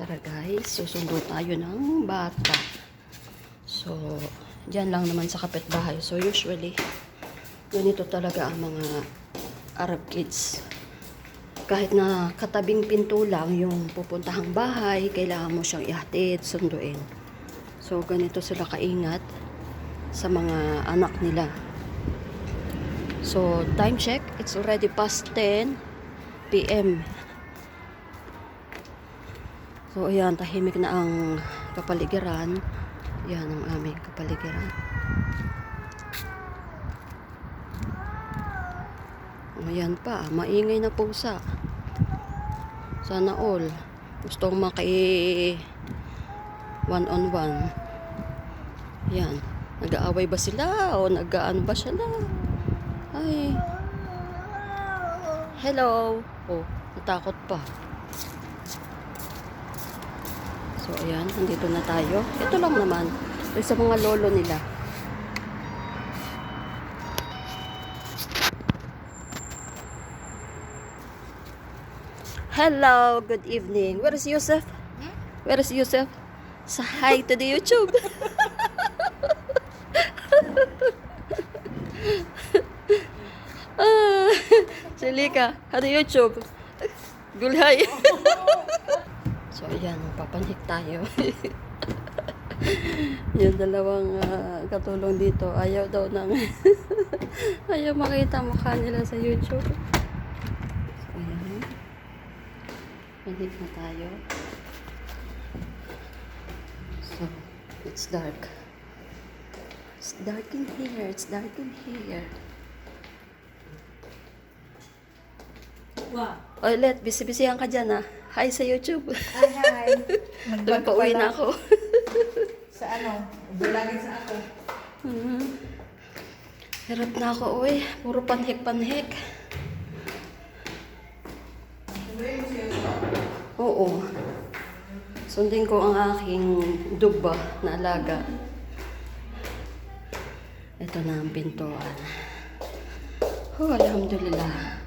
Tara guys, susundo tayo ng bata. So, dyan lang naman sa kapitbahay. So, usually, ganito talaga ang mga Arab kids. Kahit na katabing pinto lang yung pupuntahang bahay, kailangan mo siyang ihatid, sunduin. So, ganito sila kaingat sa mga anak nila. So, time check, it's already past 10 p.m. So, ayan, tahimik na ang kapaligiran. Yan ang aming kapaligiran. Ayan pa, maingay na pusa. Sana all. Gustong maki one-on-one. Yan. Nag-aaway ba sila? O nag-ano ba sila? Ay. Hello. Oh, natakot pa. So, ayan. Nandito na tayo. Ito lang naman. Ito sa mga lolo nila. Hello. Good evening. Where is Yusuf? Where is Yusuf? Say hi to the YouTube. Silika, hadi YouTube. Gulhay. So, ayan, papanhik tayo. Yung dalawang katulong dito, ayaw daw ng ayaw makita mukha nila sa YouTube. So, ayan. Panhik na tayo. So, it's dark. It's dark in here. It's dark in here. Wow. Oy, Let, bisi-bisihan ka dyan, ha? Hi sa YouTube. Ay, hi. Doon pa uwi na ako. Sa ano? Bulagin sa ako. Hirap na ako, uy. Puro panhik-panhik. Oo. Sundin ko ang aking dugba na alaga. Ito na ang pintuan. Oh, alhamdulillah.